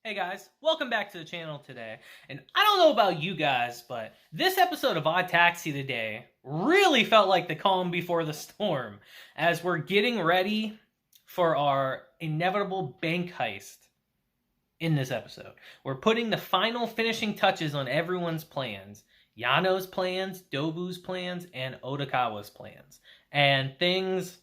Hey guys, welcome back to the channel today. And I don't know about you guys, but this episode of Odd Taxi today really felt like the calm before the storm as we're getting ready for our inevitable bank heist in this episode. We're putting the final finishing touches on everyone's plans. Yano's plans, Dobu's plans, and Odokawa's plans. And things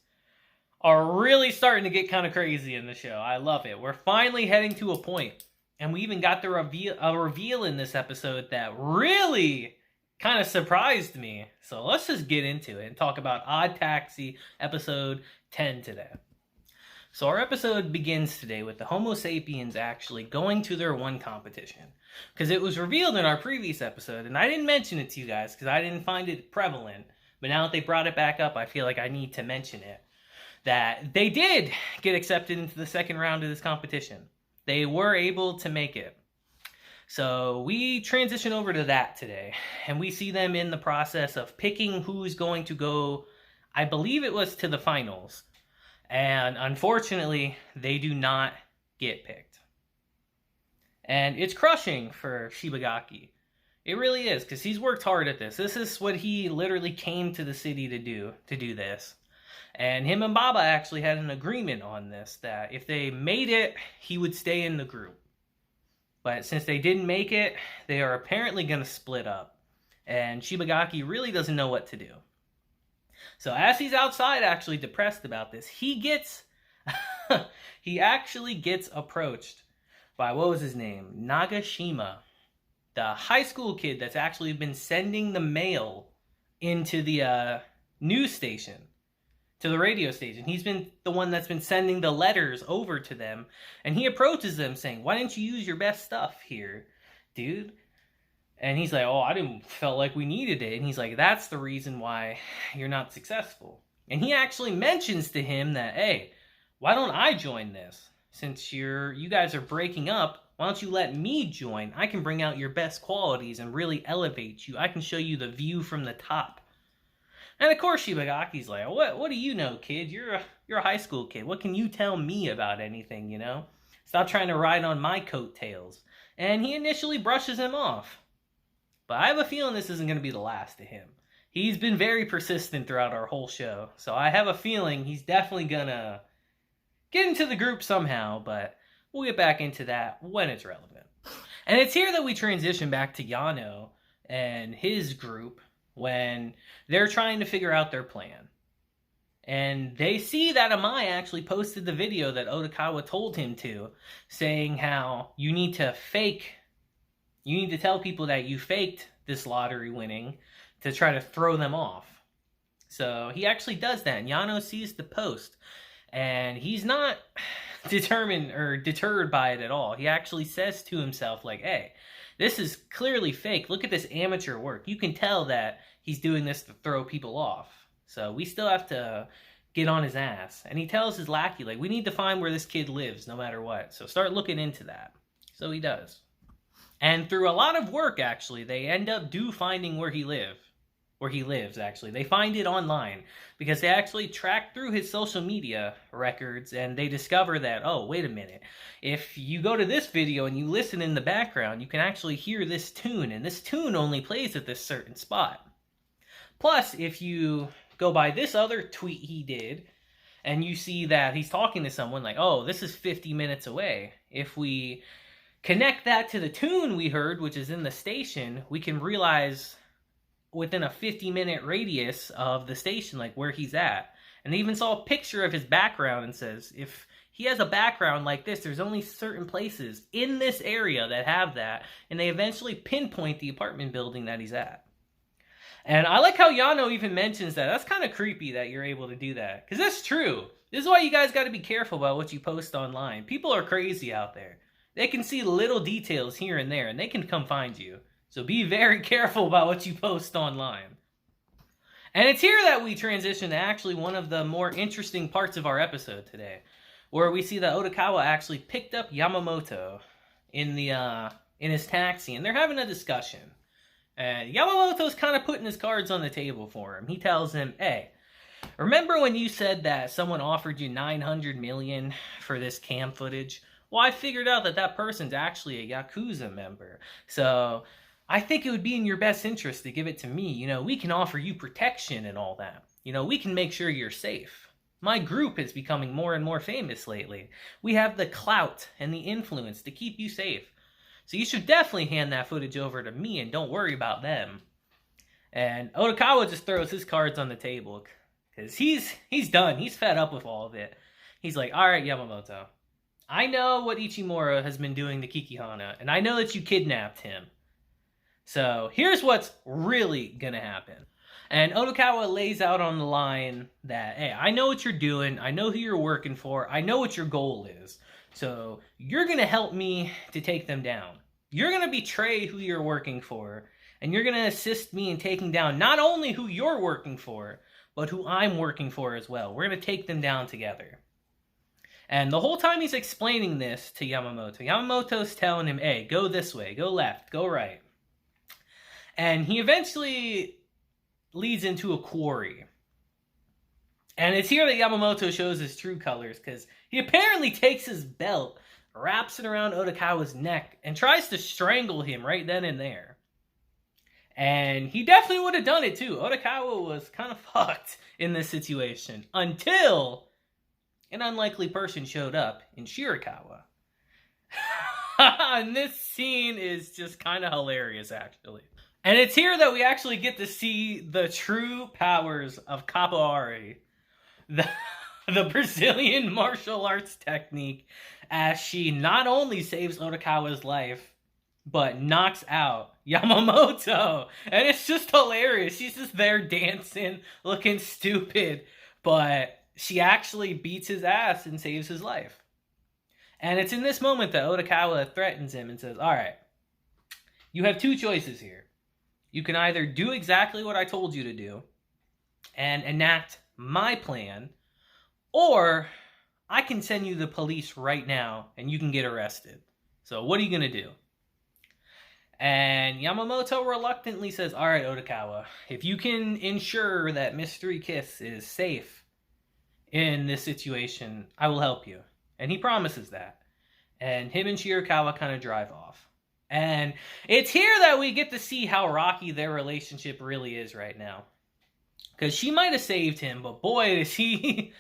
are really starting to get kind of crazy in the show. I love it. We're finally heading to a point. And we even got a reveal in this episode that really kind of surprised me. So let's just get into it and talk about Odd Taxi episode 10 today. So our episode begins today with the Homo sapiens actually going to their one competition. Because it was revealed in our previous episode, and I didn't mention it to you guys because I didn't find it prevalent. But now that they brought it back up, I feel like I need to mention it. That they did get accepted into the second round of this competition. They were able to make it. So we transition over to that today. And we see them in the process of picking who's going to go, I believe it was to the finals. And unfortunately, they do not get picked. And it's crushing for Shibagaki. It really is, because he's worked hard at this. This is what he literally came to the city to do this. And him and Baba actually had an agreement on this, that if they made it, he would stay in the group. But since they didn't make it, they are apparently going to split up. And Shibagaki really doesn't know what to do. So as he's outside actually depressed about this, he actually gets approached by, what was his name? Nagashima. The high school kid that's actually been sending the mail into the news station. To the radio station. He's been the one that's been sending the letters over to them. And he approaches them saying, why didn't you use your best stuff here, dude? And he's like, oh, I didn't felt like we needed it. And he's like, that's the reason why you're not successful. And he actually mentions to him that, hey, why don't I join this? Since you guys are breaking up, why don't you let me join? I can bring out your best qualities and really elevate you. I can show you the view from the top. And of course Shibagaki's like, what do you know, kid? You're a high school kid. What can you tell me about anything, you know? Stop trying to ride on my coattails. And he initially brushes him off. But I have a feeling this isn't going to be the last of him. He's been very persistent throughout our whole show. So I have a feeling he's definitely going to get into the group somehow. But we'll get back into that when it's relevant. And it's here that we transition back to Yano and his group, when they're trying to figure out their plan. And they see that Amai actually posted the video that Odokawa told him to, saying how you need to tell people that you faked this lottery winning to try to throw them off. So he actually does that, and Yano sees the post, and he's not deterred by it at all. He actually says to himself, like, hey, this is clearly fake. Look at this amateur work. You can tell that he's doing this to throw people off. So we still have to get on his ass. And he tells his lackey, like, we need to find where this kid lives no matter what. So start looking into that. So he does. And through a lot of work, actually, they end up finding where he lives, actually. They find it online because they actually track through his social media records, and they discover that, oh, wait a minute. If you go to this video and you listen in the background, you can actually hear this tune, and this tune only plays at this certain spot. Plus, if you go by this other tweet he did, and you see that he's talking to someone like, oh, this is 50 minutes away. If we connect that to the tune we heard, which is in the station, we can realize within a 50-minute radius of the station, like where he's at. And they even saw a picture of his background and says, if he has a background like this, there's only certain places in this area that have that. And they eventually pinpoint the apartment building that he's at. And I like how Yano even mentions that. That's kind of creepy that you're able to do that. Because that's true. This is why you guys got to be careful about what you post online. People are crazy out there. They can see little details here and there, and they can come find you. So be very careful about what you post online. And it's here that we transition to actually one of the more interesting parts of our episode today, where we see that Odokawa actually picked up Yamamoto in his taxi, and they're having a discussion. And Yamamoto's kind of putting his cards on the table for him. He tells him, hey, remember when you said that someone offered you $900 million for this cam footage? Well, I figured out that that person's actually a Yakuza member. So I think it would be in your best interest to give it to me. You know, we can offer you protection and all that. You know, we can make sure you're safe. My group is becoming more and more famous lately. We have the clout and the influence to keep you safe. So you should definitely hand that footage over to me and don't worry about them. And Odokawa just throws his cards on the table because he's done. He's fed up with all of it. He's like, all right, Yamamoto, I know what Ichimura has been doing to Kikihana, and I know that you kidnapped him. So here's what's really gonna happen. And Odokawa lays out on the line that, hey, I know what you're doing. I know who you're working for. I know what your goal is. So you're gonna help me to take them down. You're gonna betray who you're working for, and you're gonna assist me in taking down not only who you're working for, but who I'm working for as well. We're gonna take them down together. And the whole time he's explaining this to Yamamoto, Yamamoto's telling him, hey, go this way, go left, go right. And he eventually leads into a quarry. And it's here that Yamamoto shows his true colors, because he apparently takes his belt, wraps it around Odokawa's neck, and tries to strangle him right then and there. And he definitely would have done it too. Odokawa was kind of fucked in this situation, until an unlikely person showed up in Shirakawa. And this scene is just kind of hilarious, actually. And it's here that we actually get to see the true powers of capoeira, the Brazilian martial arts technique, as she not only saves Odokawa's life, but knocks out Yamamoto. And it's just hilarious. She's just there dancing, looking stupid, but she actually beats his ass and saves his life. And it's in this moment that Odokawa threatens him and says, all right, you have two choices here. You can either do exactly what I told you to do and enact my plan, or I can send you the police right now and you can get arrested. So what are you going to do? And Yamamoto reluctantly says, all right, Odokawa, if you can ensure that Mystery Kiss is safe in this situation, I will help you. And he promises that. And him and Shirakawa kind of drive off. And it's here that we get to see how rocky their relationship really is right now. Because she might have saved him, but boy, is he's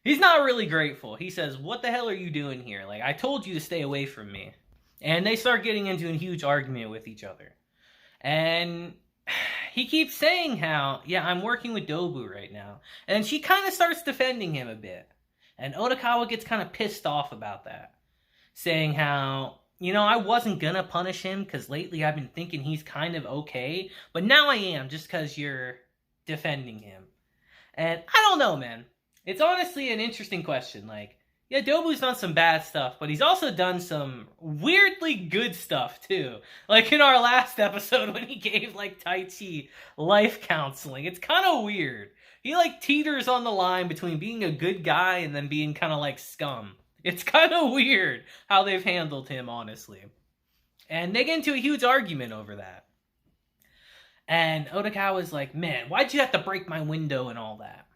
not really grateful. He says, what the hell are you doing here? Like, I told you to stay away from me. And they start getting into a huge argument with each other. And he keeps saying how, yeah, I'm working with Dobu right now. And she kind of starts defending him a bit. And Odokawa gets kind of pissed off about that. Saying how, you know, I wasn't gonna punish him because lately I've been thinking he's kind of okay. But now I am, just because you're defending him. And I don't know, man. It's honestly an interesting question. Like, yeah, Dobu's done some bad stuff, but he's also done some weirdly good stuff, too. Like in our last episode when he gave, like, Tai Chi life counseling. It's kind of weird. He, like, teeters on the line between being a good guy and then being kind of like scum. It's kind of weird how they've handled him, honestly. And they get into a huge argument over that. And Odokawa's like, man, why'd you have to break my window and all that?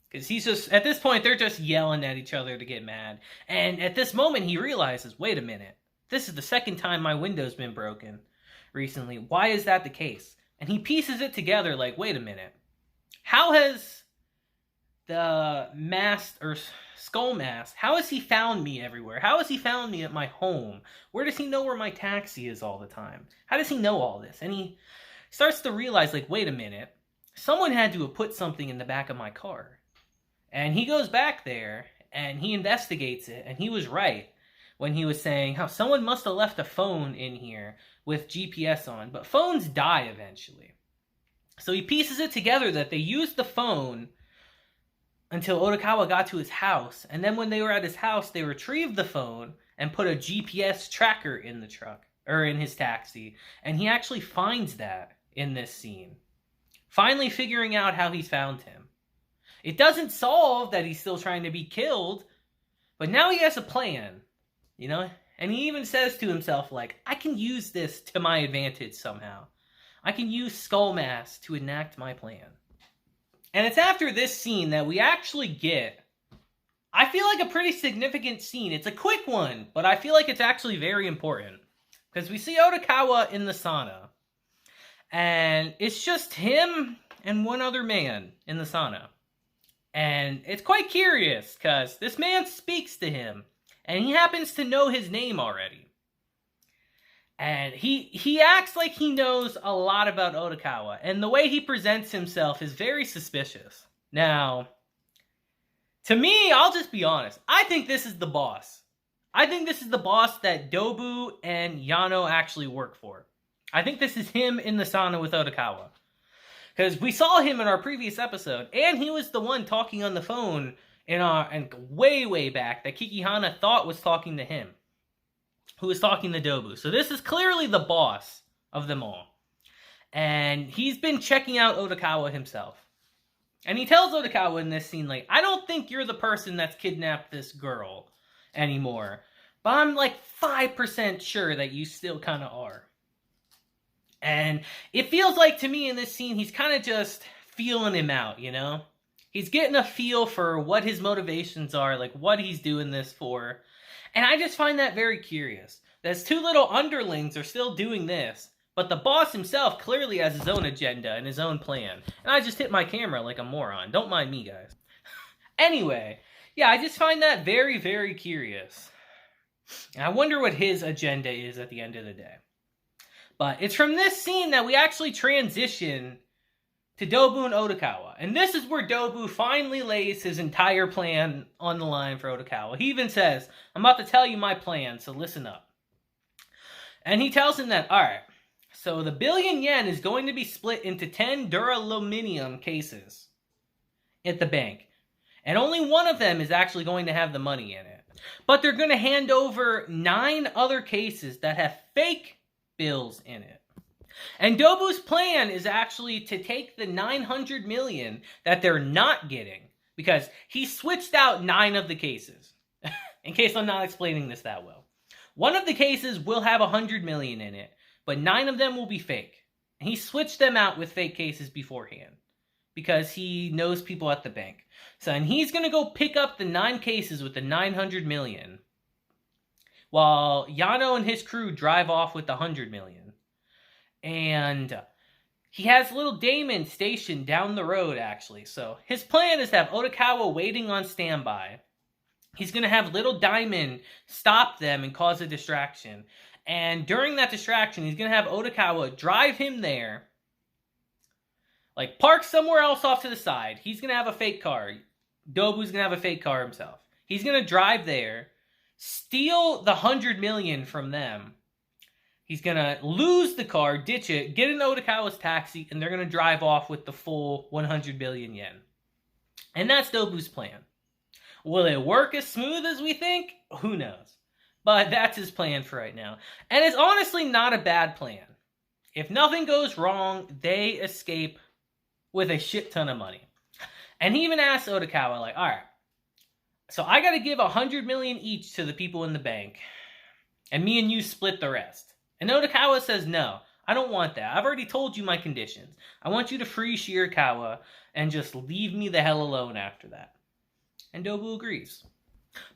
Because he's just, at this point, they're just yelling at each other to get mad. And at this moment, he realizes, wait a minute. This is the second time my window's been broken recently. Why is that the case? And he pieces it together like, wait a minute. How has the mask, or skull mask, how has he found me everywhere? How has he found me at my home? Where does he know where my taxi is all the time? How does he know all this? And he starts to realize, like, wait a minute. Someone had to have put something in the back of my car. And he goes back there, and he investigates it, and he was right when he was saying how someone must have left a phone in here with GPS on, but phones die eventually. So he pieces it together that they used the phone until Odokawa got to his house, and then when they were at his house, they retrieved the phone and put a GPS tracker in the truck, or in his taxi, and he actually finds that in this scene. Finally figuring out how he's found him. It doesn't solve that he's still trying to be killed, but now he has a plan, you know? And he even says to himself, like, I can use this to my advantage somehow. I can use Skull Mask to enact my plan. And it's after this scene that we actually get I feel like a pretty significant scene. It's a quick one, but I feel like it's actually very important. Because we see Odokawa in the sauna. And it's just him and one other man in the sauna. And it's quite curious, because this man speaks to him. And he happens to know his name already. And he acts like he knows a lot about Odokawa. And the way he presents himself is very suspicious. Now, to me, I'll just be honest. I think this is the boss. I think this is the boss that Dobu and Yano actually work for. I think this is him in the sauna with Odokawa. Because we saw him in our previous episode, and he was the one talking on the phone and way back that Kikihana thought was talking to him, who was talking to Dobu. So this is clearly the boss of them all. And he's been checking out Odokawa himself. And he tells Odokawa in this scene, like, I don't think you're the person that's kidnapped this girl anymore. But I'm like 5% sure that you still kind of are. And it feels like to me in this scene, he's kind of just feeling him out, you know? He's getting a feel for what his motivations are, like what he's doing this for. And I just find that very curious. Those two little underlings are still doing this, but the boss himself clearly has his own agenda and his own plan. And I just hit my camera like a moron. Don't mind me, guys. Anyway, yeah, I just find that very curious. And I wonder what his agenda is at the end of the day. But it's from this scene that we actually transition to Dobu and Odokawa. And this is where Dobu finally lays his entire plan on the line for Odokawa. He even says, I'm about to tell you my plan, so listen up. And he tells him that, alright, so the billion yen is going to be split into 10 duraluminum cases at the bank. And only one of them is actually going to have the money in it. But they're going to hand over 9 other cases that have fake bills in it. And Dobu's plan is actually to take the 900 million that they're not getting, because he switched out 9 of the cases. In case I'm not explaining this that well. One of the cases will have 100 million in it, but 9 of them will be fake. And he switched them out with fake cases beforehand, because he knows people at the bank. So, and he's going to go pick up the 9 cases with the 900 million, while Yano and his crew drive off with the 100 million. And he has little Damon stationed down the road, actually. So his plan is to have Odokawa waiting on standby. He's going to have little Diamond stop them and cause a distraction. And during that distraction, he's going to have Odokawa drive him there. Like, park somewhere else off to the side. He's going to have a fake car. Dobu's going to have a fake car himself. He's going to drive there, steal the 100 million from them. He's going to lose the car, ditch it, get in Odokawa's taxi, and they're going to drive off with the full 100 billion yen. And that's Dobu's plan. Will it work as smooth as we think? Who knows? But that's his plan for right now. And it's honestly not a bad plan. If nothing goes wrong, they escape with a shit ton of money. And he even asks Odokawa, like, alright, so I got to give 100 million each to the people in the bank, and me and you split the rest. And Odokawa says, no, I don't want that. I've already told you my conditions. I want you to free Shirakawa and just leave me the hell alone after that. And Dobu agrees.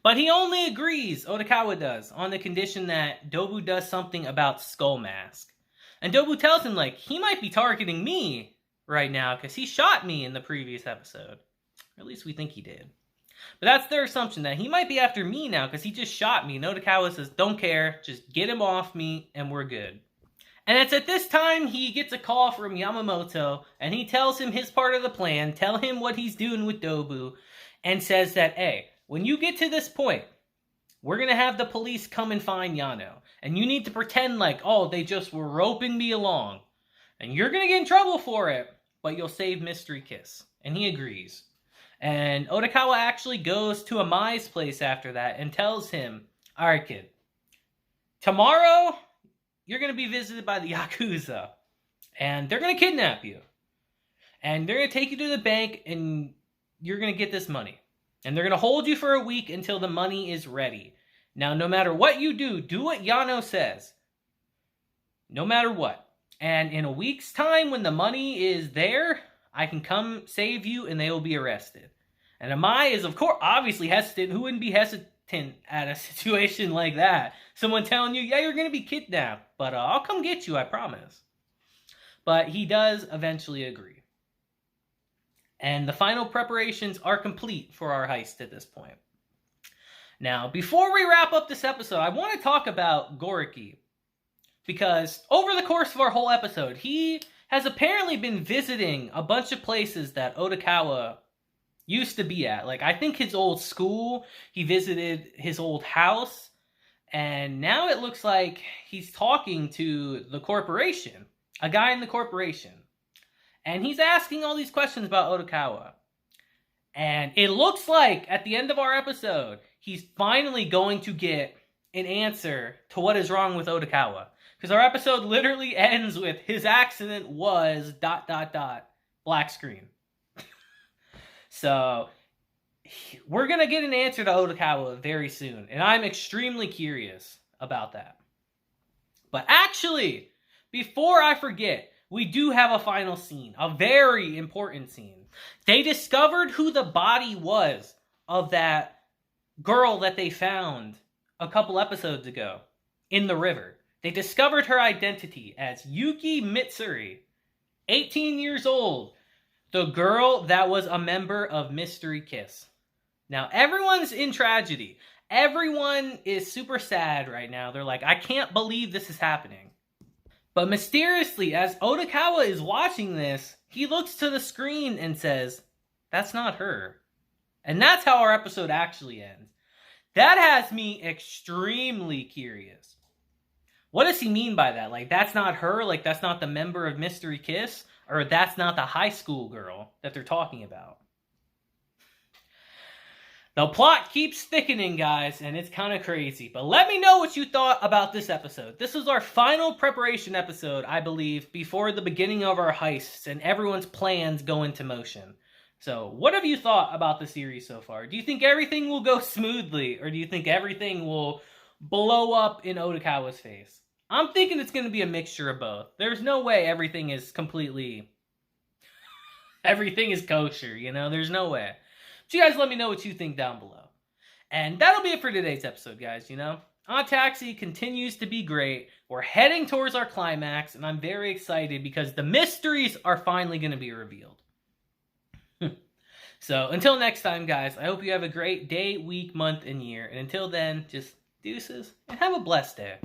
But he only agrees, Odokawa does, on the condition that Dobu does something about Skull Mask. And Dobu tells him, like, he might be targeting me right now because he shot me in the previous episode. Or at least we think he did. But that's their assumption, that he might be after me now because he just shot me. And Odokawa says, don't care, just get him off me and we're good. And it's at this time he gets a call from Yamamoto, and he tells him his part of the plan, tell him what he's doing with Dobu, and says that, hey, when you get to this point, we're going to have the police come and find Yano. And you need to pretend like, oh, they just were roping me along. And you're going to get in trouble for it, but you'll save Mystery Kiss. And he agrees. And Odokawa actually goes to Amai's place after that and tells him, alright kid, tomorrow you're going to be visited by the Yakuza. And they're going to kidnap you. And they're going to take you to the bank and you're going to get this money. And they're going to hold you for a week until the money is ready. Now, no matter what you do what Yano says. No matter what. And in a week's time, when the money is there, I can come save you and they will be arrested. And Amai is, of course, obviously hesitant. Who wouldn't be hesitant at a situation like that? Someone telling you, yeah, you're going to be kidnapped, but I'll come get you, I promise. But he does eventually agree. And the final preparations are complete for our heist at this point. Now, before we wrap up this episode, I want to talk about Goriki. Because over the course of our whole episode, he has apparently been visiting a bunch of places that Odokawa used to be at. Like, I think his old school, he visited his old house, and now it looks like he's talking to the corporation, a guy in the corporation. And he's asking all these questions about Odokawa. And it looks like, at the end of our episode, he's finally going to get an answer to what is wrong with Odokawa. Because our episode literally ends with, his accident was ... black screen. So, we're going to get an answer to Odokawa very soon. And I'm extremely curious about that. But actually, before I forget, we do have a final scene. A very important scene. They discovered who the body was of that girl that they found a couple episodes ago in the river. They discovered her identity as Yuki Mitsuri, 18 years old. The girl that was a member of Mystery Kiss. Now, everyone's in tragedy. Everyone is super sad right now. They're like, I can't believe this is happening. But mysteriously, as Odokawa is watching this, he looks to the screen and says, that's not her. And that's how our episode actually ends. That has me extremely curious. What does he mean by that? Like, that's not her? Like, that's not the member of Mystery Kiss? Or that's not the high school girl that they're talking about? The plot keeps thickening, guys, and it's kind of crazy. But let me know what you thought about this episode. This was our final preparation episode, I believe, before the beginning of our heists and everyone's plans go into motion. So, what have you thought about the series so far? Do you think everything will go smoothly, or do you think everything will blow up in Odokawa's face? I'm thinking it's going to be a mixture of both. There's no way everything is completely... everything is kosher, you know? There's no way. So you guys let me know what you think down below. And that'll be it for today's episode, guys, you know? Odd Taxi continues to be great. We're heading towards our climax, and I'm very excited because the mysteries are finally going to be revealed. So, until next time, guys, I hope you have a great day, week, month, and year. And until then, just deuces, and have a blessed day.